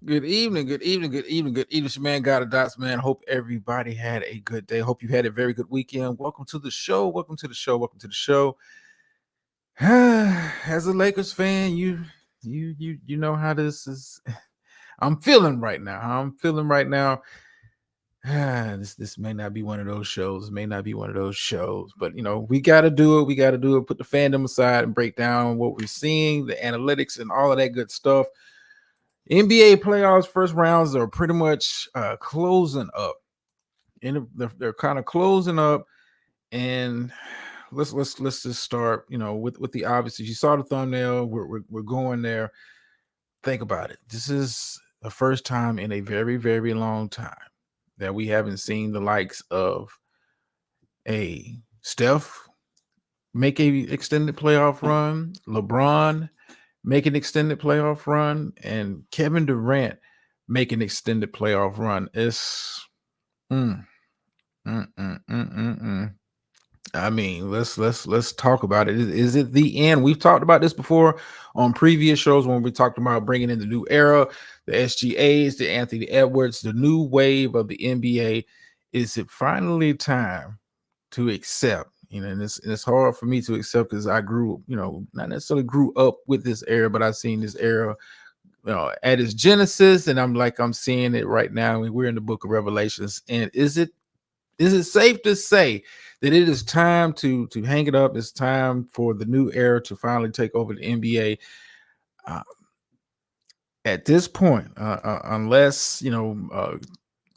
Good evening, good evening, good evening, good evening. It's your man, God of Dots, man. Hope everybody had a good day. Hope you had a very good weekend. Welcome to the show. Welcome to the show. Welcome to the show. As a Lakers fan, you know how this is. I'm feeling right now. I'm feeling right now. This may not be one of those shows. It may not be one of those shows, but we got to do it. We got to do it. Put the fandom aside and break down what we're seeing, the analytics, and all of that good stuff. NBA playoffs first rounds are pretty much closing up, and they're kind of closing up. And let's just start, with the obvious. You saw the thumbnail. We're going there. Think about it. This is the first time in a very very long time that we haven't seen the likes of a Steph make a extended playoff run, LeBron make an extended playoff run, and Kevin Durant make an extended playoff run. It's mm, mm, mm, mm, mm, mm. I mean, let's talk about it. Is it the end? We've talked about this before on previous shows when we talked about bringing in the new era, the SGAs, the Anthony Edwards, the new wave of the NBA. Is it finally time to accept? And it's hard for me to accept because I grew, not necessarily grew up with this era, but I've seen this era, at its genesis, and I'm seeing it right now. And we're in the book of Revelations. And is it safe to say that it is time to hang it up? It's time for the new era to finally take over the NBA. Uh, at this point, unless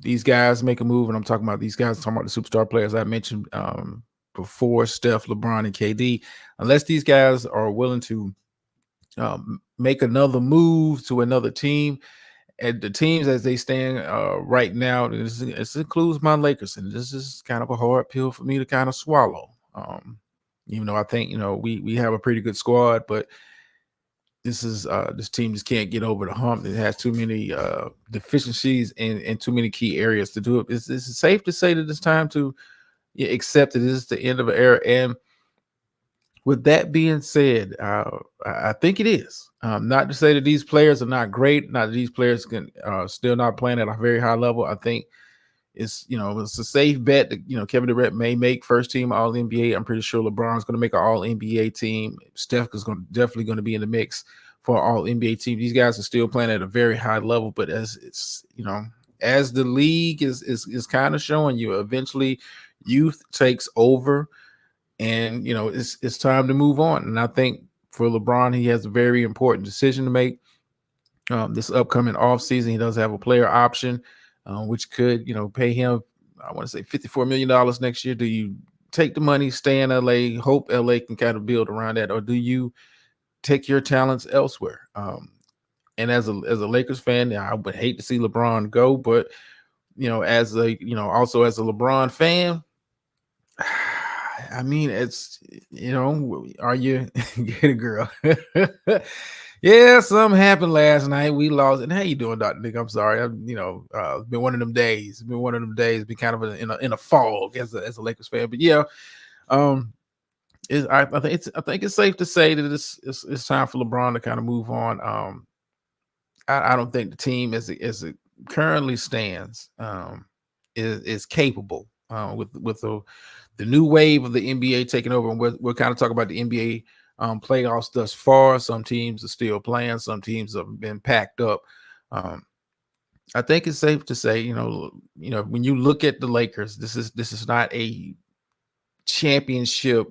these guys make a move, and I'm talking about these guys, talking about the superstar players I mentioned before, Steph, LeBron, and KD. Unless these guys are willing to make another move to another team, and the teams as they stand right now, this includes my Lakers, and this is kind of a hard pill for me to kind of swallow. Even though I think we have a pretty good squad, but this team just can't get over the hump. It has too many deficiencies in too many key areas to do it. It's safe to say that it's time to accept that this is the end of an era. And with that being said, I think it is. Not to say that these players are not great, not that these players can still not playing at a very high level. I think it's a safe bet that Kevin Durant may make first team All NBA. I'm pretty sure LeBron's going to make an All NBA team. Steph is definitely going to be in the mix for an All NBA team. These guys are still playing at a very high level, but as it's as the league is kind of showing you, eventually youth takes over, and it's time to move on. And I think for LeBron, he has a very important decision to make. This upcoming offseason, he does have a player option, which could pay him, I want to say $54 million next year. Do you take the money, stay in LA, hope LA can kind of build around that, or do you take your talents elsewhere? And as a Lakers fan, I would hate to see LeBron go, but also as a LeBron fan, I mean, are you get a girl? Yeah, something happened last night. We lost. And how you doing, Doctor Nick? I'm sorry. It's been one of them days. It's been one of them days. Been kind of in a fog as a Lakers fan. But yeah, um, I think it's safe to say that it's time for LeBron to kind of move on. I don't think the team as it currently stands is capable with the new wave of the NBA taking over. And we're kind of talking about the NBA playoffs thus far. Some teams are still playing. Some teams have been packed up. Um, I think it's safe to say, when you look at the Lakers, this is not a championship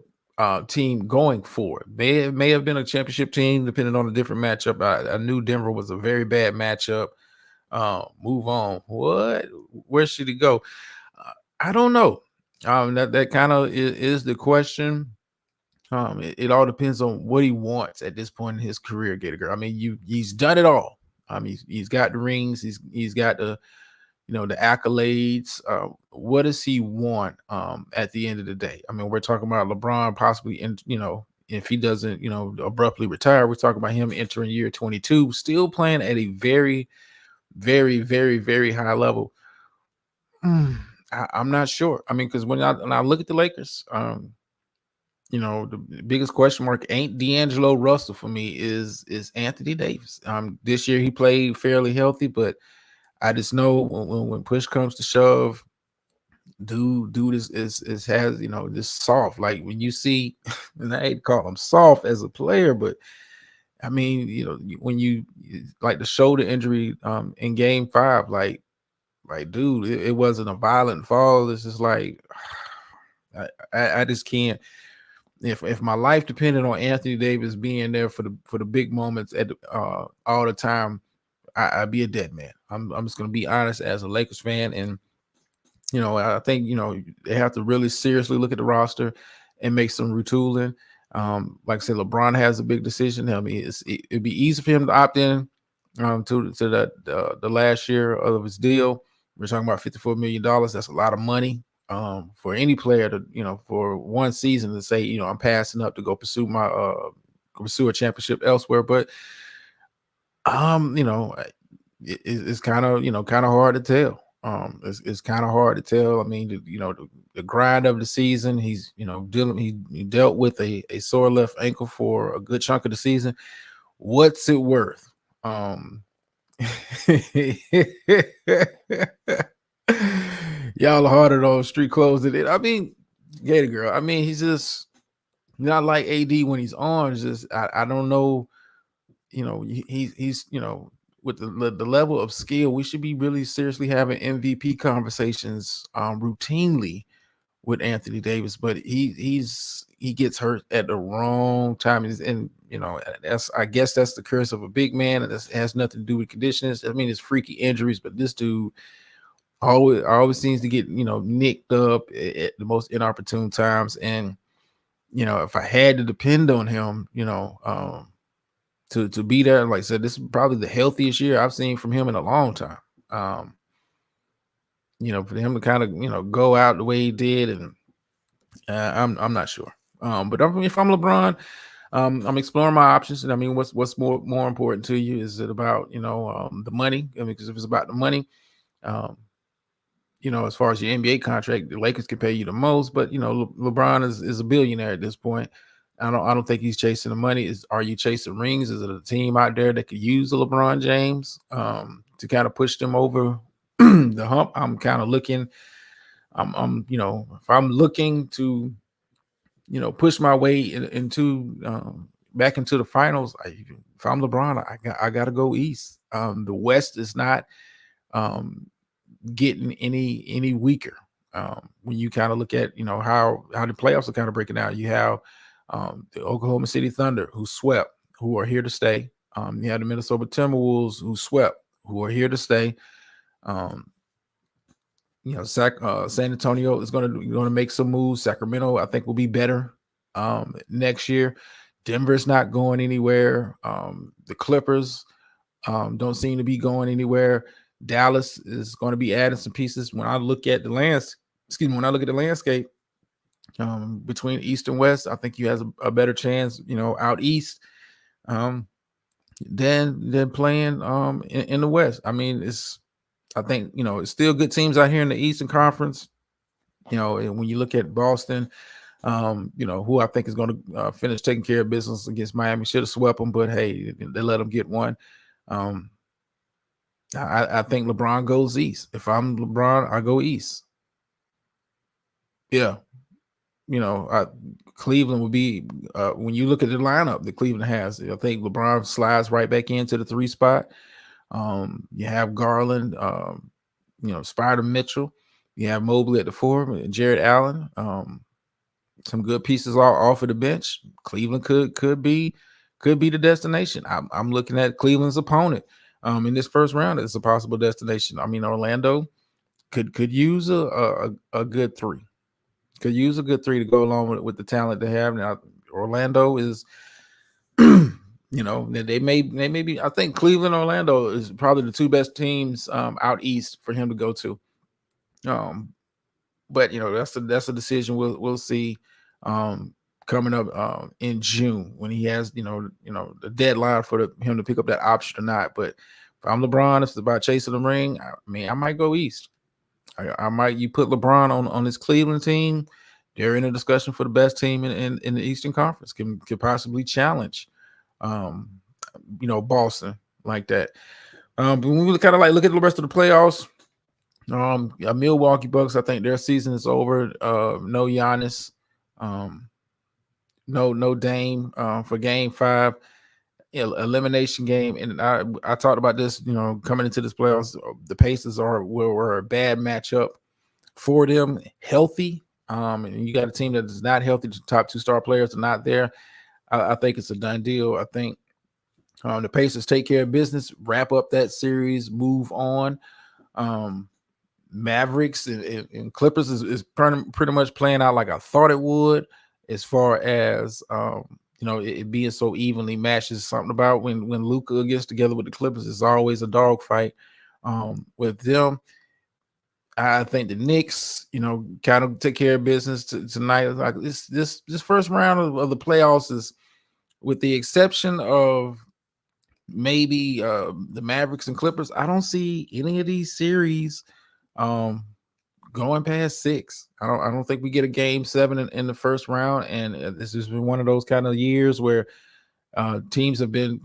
team going forward. They may have been a championship team depending on a different matchup. I knew Denver was a very bad matchup. Move on. What? Where should he go? I don't know. That kind of is the question. It all depends on what he wants at this point in his career, Gator. I mean, he's done it all. He's got the rings. He's got the accolades. What does he want at the end of the day? I mean, we're talking about LeBron possibly, if he doesn't, abruptly retire, we're talking about him entering year 22, still playing at a very, very, very, very high level. I'm not sure. I mean, because when I look at the Lakers, The biggest question mark ain't D'Angelo Russell for me, is Anthony Davis. This year he played fairly healthy, but I just know when push comes to shove, dude is has this soft. Like when you see, and I hate to call him soft as a player, but I mean, when like the shoulder injury in Game 5, like dude, it wasn't a violent fall. It's just like I just can't. If my life depended on Anthony Davis being there for the big moments all the time, I'd be a dead man. I'm just gonna be honest as a Lakers fan, and I think they have to really seriously look at the roster and make some retooling. Like I said, LeBron has a big decision. I mean, it'd be easy for him to opt in to the last year of his deal. We're talking about $54 million. That's a lot of money for any player to for one season to say I'm passing up to go pursue a championship elsewhere. But it's kind of hard to tell. It's kind of hard to tell. I mean, the grind of the season. He's he dealt with a sore left ankle for a good chunk of the season. What's it worth? Y'all are harder on street clothes than it. I mean, Gator Girl. I mean, he's just not like AD when he's on. It's just I don't know. He's with the level of skill, we should be really seriously having MVP conversations routinely with Anthony Davis, but he gets hurt at the wrong time, and that's I guess that's the curse of a big man, and it has nothing to do with conditions. I mean, it's freaky injuries, but this dude always seems to get nicked up at the most inopportune times, and if I had to depend on him, to be there. Like I said, this is probably the healthiest year I've seen from him in a long time. Um, for him to kind of go out the way he did, and I'm not sure. But if I'm LeBron, I'm exploring my options. And I mean, what's more important to you? Is it about the money? I mean, because if it's about the money, um, as far as your NBA contract, the Lakers can pay you the most, but LeBron is a billionaire at this point. I don't think he's chasing the money. Are you chasing rings? Is it a team out there that could use a LeBron James to kind of push them over the hump? I'm kind of looking. If I'm looking to push my way into back into the finals, if I'm LeBron, I got to go east. The West is not getting any weaker. When you kind of look at how the playoffs are kind of breaking out, you have the Oklahoma City Thunder who swept, who are here to stay. You have the Minnesota Timberwolves who swept, who are here to stay. San Antonio is going to make some moves. Sacramento, I think, will be better next year. Denver's not going anywhere. The Clippers don't seem to be going anywhere. Dallas is going to be adding some pieces. When I look at the landscape between East and West, I think you have a better chance, out East, than playing in the West. I mean, I think it's still good teams out here in the Eastern Conference. And when you look at Boston, who I think is going to finish taking care of business against Miami, should have swept them, but hey, they let them get one. I think LeBron goes east. If I'm LeBron, I go east. Yeah, Cleveland would be when you look at the lineup that Cleveland has. I think LeBron slides right back into the 3 spot. You have Garland, Spider Mitchell. You have Mobley at the 4, Jared Allen. Some good pieces off of the bench. Cleveland could be the destination. I'm looking at Cleveland's opponent in this first round as a possible destination. I mean, Orlando could use a good 3. Could use a good 3 to go along with the talent they have now. Orlando is, they may be. I think Cleveland, Orlando is probably the 2 best teams out east for him to go to. But that's a decision we'll see coming up in June when he has the deadline for him to pick up that option or not. But if I'm LeBron, if it's about chasing the ring, I might go east. I might. You put LeBron on this Cleveland team, they're in a discussion for the best team in the Eastern Conference. Can possibly challenge, um, Boston like that. But when we kind of like look at the rest of the playoffs, Milwaukee Bucks, I think their season is over. No Giannis, um, no Dame for Game 5, elimination game. And I talked about this, coming into this playoffs. The Pacers were a bad matchup for them, healthy. And you got a team that is not healthy. The top two star players are not there. I think it's a done deal. I think the Pacers take care of business, wrap up that series, move on. Um, Mavericks and Clippers is pretty much playing out like I thought it would, as far as it being so evenly matched. Is something about when Luka gets together with the Clippers, it's always a dogfight. With them, I think the Knicks, kind of take care of business tonight. Like this first round of the playoffs is, with the exception of maybe the Mavericks and Clippers, I don't see any of these series um going past 6. I don't think we get a game 7 in the first round. And this has been one of those kind of years where teams have been,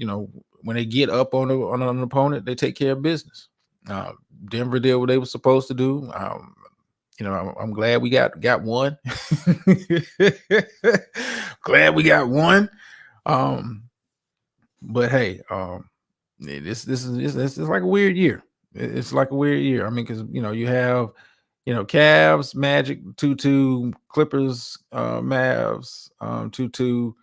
when they get up on an opponent, they take care of business. Denver did what they were supposed to do. I'm glad we got one. Glad we got one. But hey, this is like a weird year. It's like a weird year. I mean, because you have Cavs, Magic 2-2, Clippers, Mavs 2-2.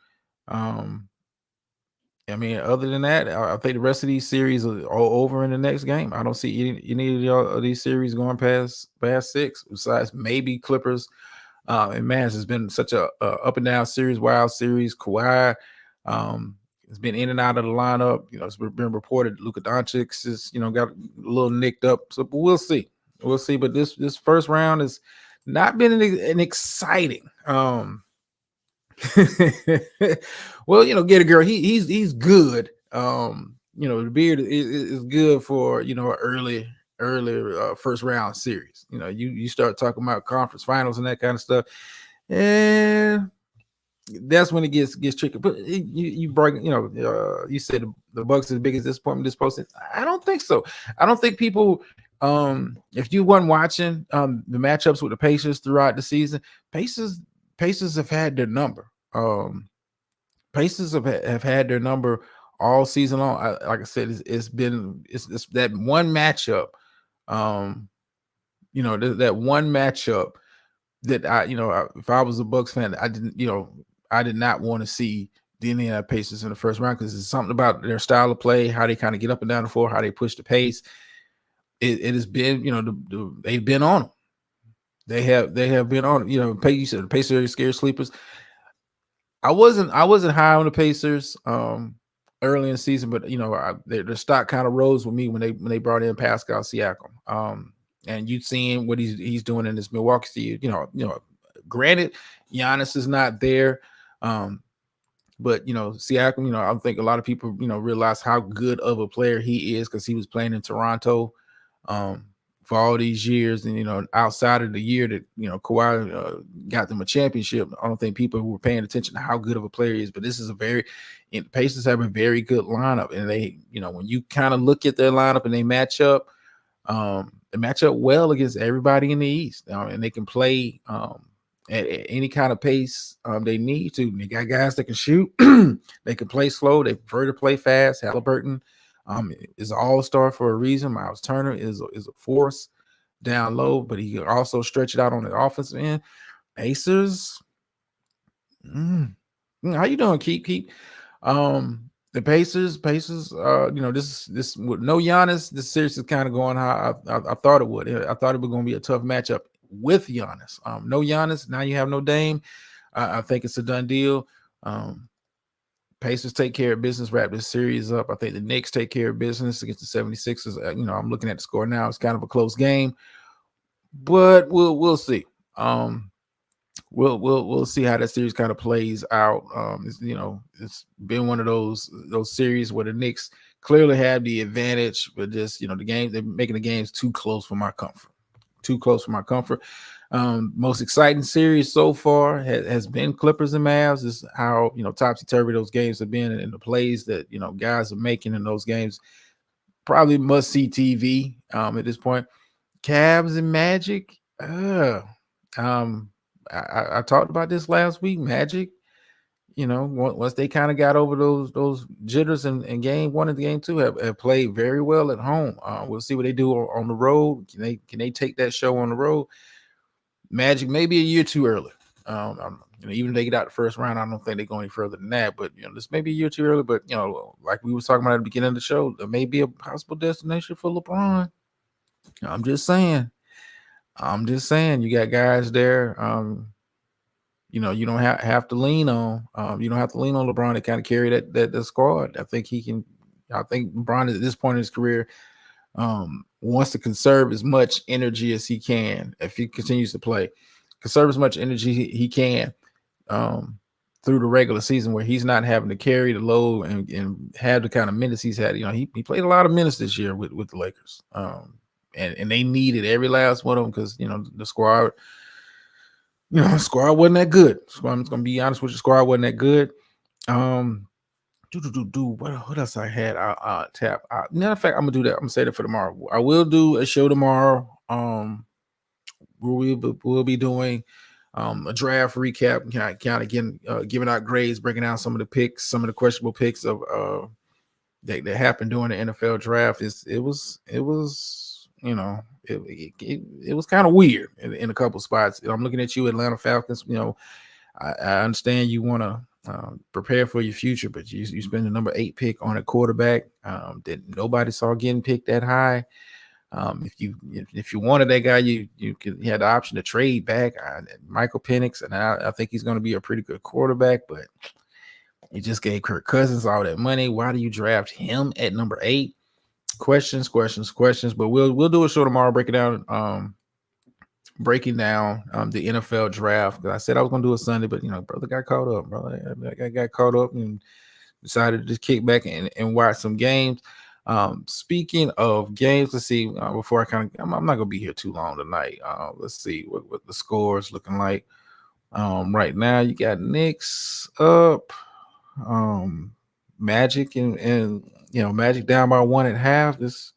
I mean, other than that, I think the rest of these series are all over in the next game. I don't see any of these series going past 6. Besides maybe Clippers and Mavs. Has been such a up and down series, wild series. Kawhi has been in and out of the lineup. It's been reported Luka Doncic is got a little nicked up. So, but we'll see. We'll see. But this first round has not been an exciting. Well, get a girl. He's good. The beard is good for early first round series. You start talking about conference finals and that kind of stuff, and that's when it gets tricky. But you bring, you said the Bucks is the biggest disappointment this postseason. I don't think so. I don't think people, if you weren't watching the matchups with the Pacers throughout the season, Pacers have had their number. Pacers have had their number all season long. Like I said, it's that one matchup. That one matchup that if I was a Bucks fan, I did not want to see the Indiana Pacers in the first round, because it's something about their style of play, how they kind of get up and down the floor, how they push the pace. It has been, they've been on them. They have been on. You said the Pacers are scared sleepers. I wasn't high on the Pacers early in the season, but their stock kind of rose with me when they brought in Pascal Siakam. And you seeing what he's doing in this Milwaukee series. Granted, Giannis is not there, but Siakam. I think a lot of people realize how good of a player he is, because he was playing in Toronto for all these years, and outside of the year that Kawhi got them a championship, I don't think people were paying attention to how good of a player he is. But this is Pacers have a very good lineup, and they when you kind of look at their lineup and they match up well against everybody in the East, and they can play at any kind of pace they need to. They got guys that can shoot, they can play slow, they prefer to play fast. Halliburton is an all-star for a reason. Miles Turner is a force down low, but he can also stretch it out on the offensive end. Pacers, how you doing? Keep. The Pacers. This with no Giannis, this series is kind of going how I thought it would. I thought it was going to be a tough matchup with Giannis. No Giannis. Now you have no Dame. I think it's a done deal. Pacers take care of business, wrap this series up. I think the Knicks take care of business against the 76ers. I'm looking at the score now. It's kind of a close game, but we'll see. We'll see how that series kind of plays out. It's been one of those series where the Knicks clearly have the advantage, but just they're making the games too close for my comfort. too close for my comfort. Most exciting series so far has been Clippers and Mavs. This is how topsy turvy those games have been, and the plays that guys are making in those games. Probably must see TV at this point. Cavs and Magic. Um, I talked about this last week. Magic, once they kind of got over those jitters in game one and game two, have played very well at home. We'll see what they do on the road. Can they take that show on the road? Magic maybe a year too early. Even if they get out the first round, I don't think they go any further than that. But this may be a year too early. But like we were talking about at the beginning of the show, there may be a possible destination for LeBron. I'm just saying. You got guys there. You don't have to lean on. You don't have to lean on LeBron to kind of carry that squad. I think he can. I think LeBron at this point in his career wants to conserve as much energy as he can. If he continues to play, conserve as much energy he can through the regular season, where he's not having to carry the load and have the kind of minutes he's had. He played a lot of minutes this year with the Lakers, and they needed every last one of them because the squad. Squad wasn't that good. So I'm just gonna be honest with you, squad wasn't that good. What else I had? Tap. Matter of fact, I'm gonna do that. I'm gonna say that for tomorrow. I will do a show tomorrow. We'll be doing a draft recap, kind of giving out grades, breaking down some of the picks, some of the questionable picks of that happened during the NFL draft. It was it was kind of weird in a couple spots. I'm looking at you, Atlanta Falcons. I understand you want to prepare for your future, but you spend the number 8 pick on a quarterback that nobody saw getting picked that high. If you wanted that guy, you had the option to trade back Michael Penix, and I think he's going to be a pretty good quarterback, but you just gave Kirk Cousins all that money. Why do you draft him at number 8? Questions. But we'll do a show tomorrow, breaking down the NFL draft. I said I was gonna do it Sunday, but brother got caught up. I got caught up and decided to just kick back and watch some games. Speaking of games, let's see. Before I'm not gonna be here too long tonight. Let's see what the score is looking like. Right now, you got Knicks up, Magic and Magic down by 1.5. This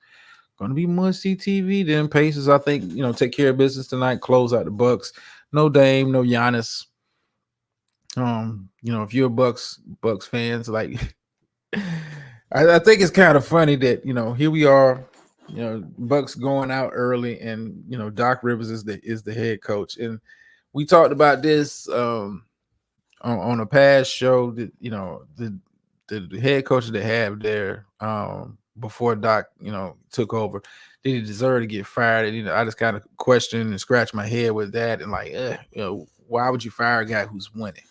going to be must-see TV. Then Pacers, I think, take care of business tonight. Close out the Bucks. No Dame, no Giannis. If you're a Bucks fans, like I think it's kind of funny that here we are, Bucks going out early, and Doc Rivers is the head coach, and we talked about this on a past show that the head coach they have there before Doc took over, did he deserve to get fired? And I just kind of questioned and scratched my head with that, and like why would you fire a guy who's winning?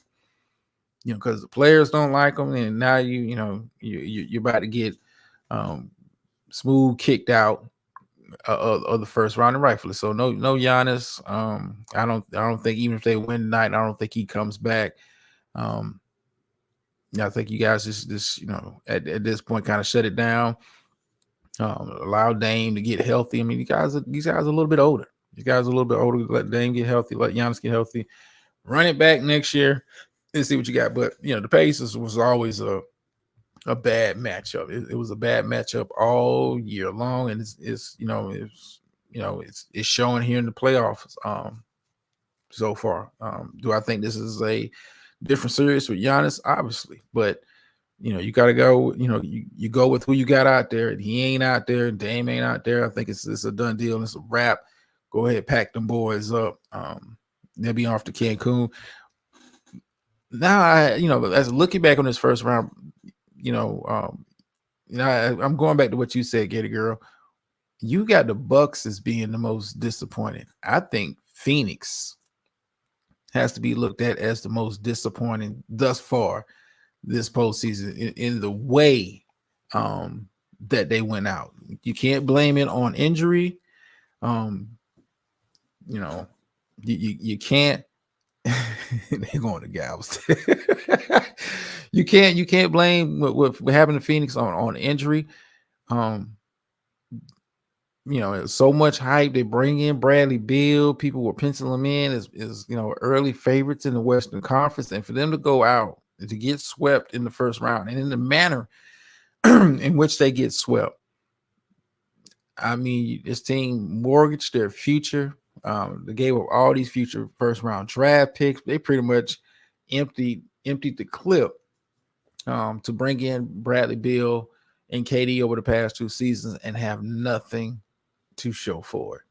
Because the players don't like him, and now you're about to get smooth kicked out of the first round, and rightfully so. No Giannis. I don't think, even if they win tonight, I don't think he comes back. I think you guys just at this point kind of shut it down. Allow Dame to get healthy. I mean, these guys are a little bit older. Let Dame get healthy. Let Giannis get healthy. Run it back next year and see what you got. But the Pacers was always a bad matchup. It was a bad matchup all year long, and it's showing here in the playoffs so far. Do I think this is a different series with Giannis? Obviously, but you got to go. You go with who you got out there. And he ain't out there. Dame ain't out there. I think it's a done deal. And it's a wrap. Go ahead, pack them boys up. They'll be off to Cancun. Now, as looking back on this first round, I'm going back to what you said, Gator Girl. You got the Bucks as being the most disappointing. I think Phoenix has to be looked at as the most disappointing thus far this postseason in the way that they went out. You can't blame it on injury. You can't. They're going to Galveston. You can't blame what happened to Phoenix on injury. so much hype. They bring in Bradley Beal. People were penciling him in as early favorites in the Western Conference, and for them to go out and to get swept in the first round, and in the manner in which they get swept, I mean, this team mortgaged their future. They gave up all these future first round draft picks. They pretty much emptied the clip to bring in Bradley Beal and KD over the past 2 seasons and have nothing to show for it.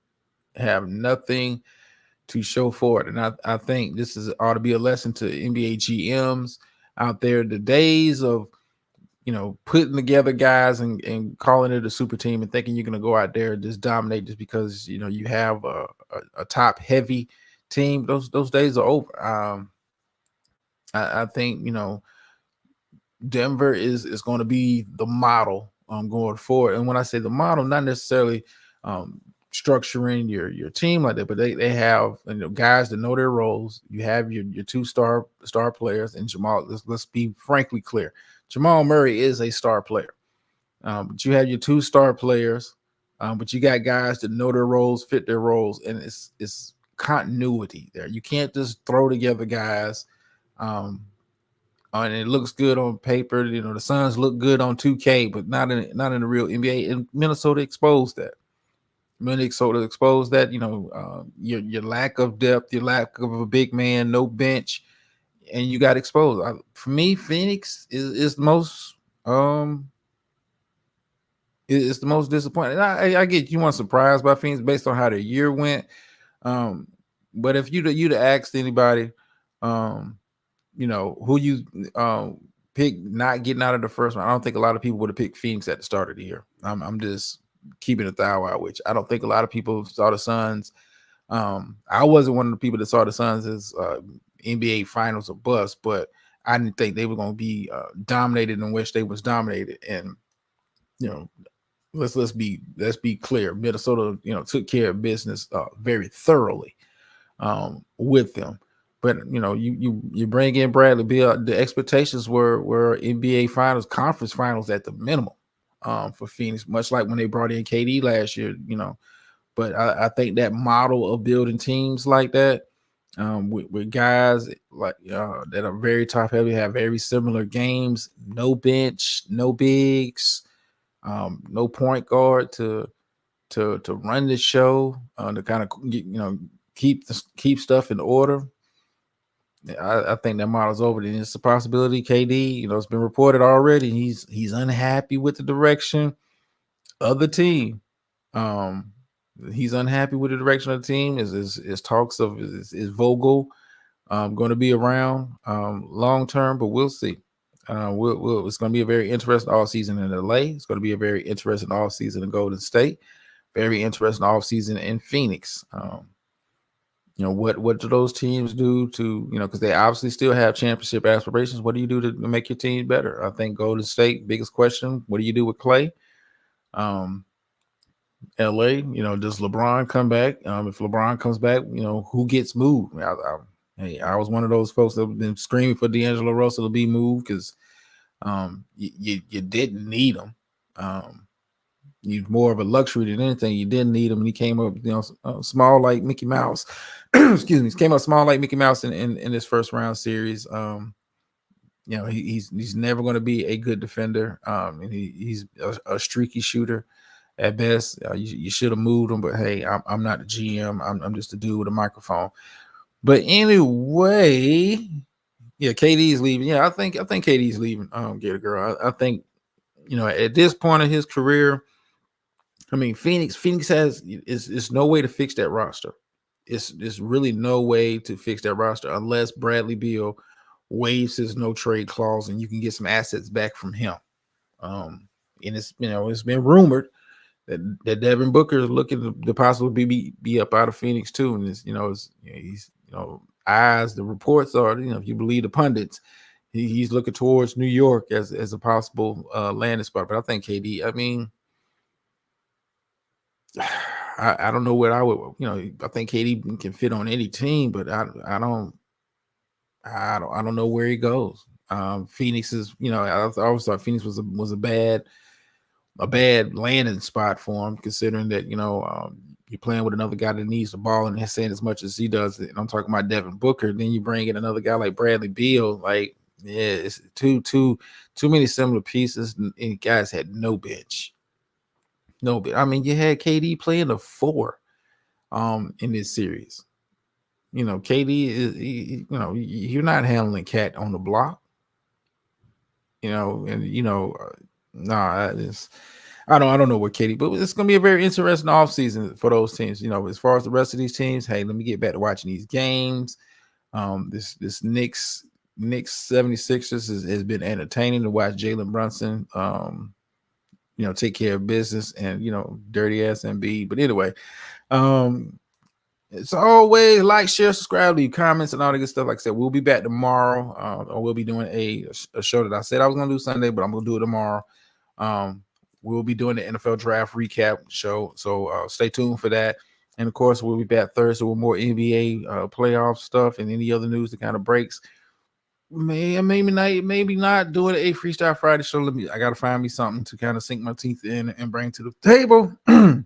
Have nothing to show for it. And I think this ought to be a lesson to NBA GMs out there. The days of putting together guys and calling it a super team and thinking you're going to go out there and just dominate just because you have a top heavy team. Those days are over. I think Denver is going to be the model going forward. And when I say the model, not necessarily structuring your team like that, but they have guys that know their roles. You have your two star players, and Jamal. Let's be frankly clear. Jamal Murray is a star player, but you have your two star players, but you got guys that know their roles, fit their roles, and it's continuity there. You can't just throw together guys. And it looks good on paper. The Suns look good on 2K, but not in the real NBA. And Minnesota exposed that. Your lack of depth, your lack of a big man, no bench, and you got exposed. For me, Phoenix is the most is the most disappointing. I get you weren't surprised by Phoenix based on how their year went. But if you'd asked anybody, who you pick not getting out of the first round, I don't think a lot of people would have picked Phoenix at the start of the year. I'm just keeping it thou out, which I don't think a lot of people saw the Suns. I wasn't one of the people that saw the Suns as NBA Finals or bust, but I didn't think they were going to be dominated in which they was dominated. And let's be clear, Minnesota took care of business very thoroughly with them. But you bring in Bradley Beal. The expectations were NBA Finals, conference finals at the minimum for Phoenix, much like when they brought in KD last year. But I think that model of building teams like that with guys like that are very top heavy, have very similar games, no bench, no bigs, no point guard to run the show, to kind of keep stuff in order. I think that model's over. And it's a possibility. KD, it's been reported already. He's unhappy with the direction of the team. He's unhappy with the direction of the team. Is talks of is Vogel going to be around long term? But we'll see. It's going to be a very interesting off season in LA. It's going to be a very interesting off season in Golden State. Very interesting off season in Phoenix. What do those teams do to, because they obviously still have championship aspirations. What do you do to make your team better? I think Golden State, biggest question, what do you do with Clay? LA, does LeBron come back? If LeBron comes back, who gets moved? I was one of those folks that have been screaming for D'Angelo Russell to be moved because you didn't need him. He's more of a luxury than anything. You didn't need him, and he came up, small like Mickey Mouse. Excuse me, he came up small like Mickey Mouse in this first round series. He's never going to be a good defender. And he's a streaky shooter at best. You should have moved him, but hey, I'm not the GM. I'm just a dude with a microphone. But anyway, yeah, KD's leaving. Yeah, I think KD's leaving. Get a girl. I think at this point of his career. I mean, Phoenix is no way to fix that roster. It's really no way to fix that roster unless Bradley Beal waives his no trade clause and you can get some assets back from him. And it's been rumored that Devin Booker is looking to possibly be up out of Phoenix too. And he's eyes, the reports are, if you believe the pundits, he's looking towards New York as a possible landing spot. But I think KD, I mean, I don't know what I would, I think KD can fit on any team, but I don't know where he goes. Phoenix is, I always thought Phoenix was a bad a bad landing spot for him, considering that you're playing with another guy that needs the ball and saying as much as he does. And I'm talking about Devin Booker. Then you bring in another guy like Bradley Beal. Like, yeah, it's too many similar pieces, and guys had no bench. No, but I mean, you had KD playing the four in this series. KD is you're not handling Cat on the block. And nah, I don't know what KD, but it's gonna be a very interesting offseason for those teams. As far as the rest of these teams, hey, let me get back to watching these games. This Knicks 76ers has been entertaining to watch. Jalen Brunson take care of business, and dirty ass Embiid. But anyway, it's always like, share, subscribe, leave comments, and all the good stuff. Like I said, we'll be back tomorrow, or we'll be doing a show that I said I was gonna do Sunday, but I'm gonna do it tomorrow. We'll be doing the NFL draft recap show, so stay tuned for that. And of course, we'll be back Thursday with more NBA playoff stuff and any other news that kind of breaks. Maybe not doing a freestyle Friday show. I gotta find me something to kind of sink my teeth in and bring to the table, and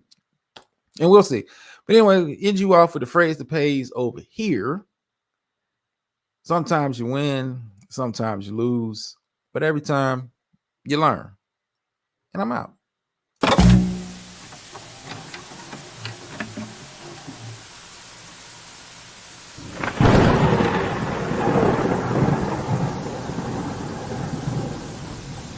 we'll see. But anyway, end you off with the phrase that pays over here. Sometimes you win, sometimes you lose, but every time you learn. And I'm out.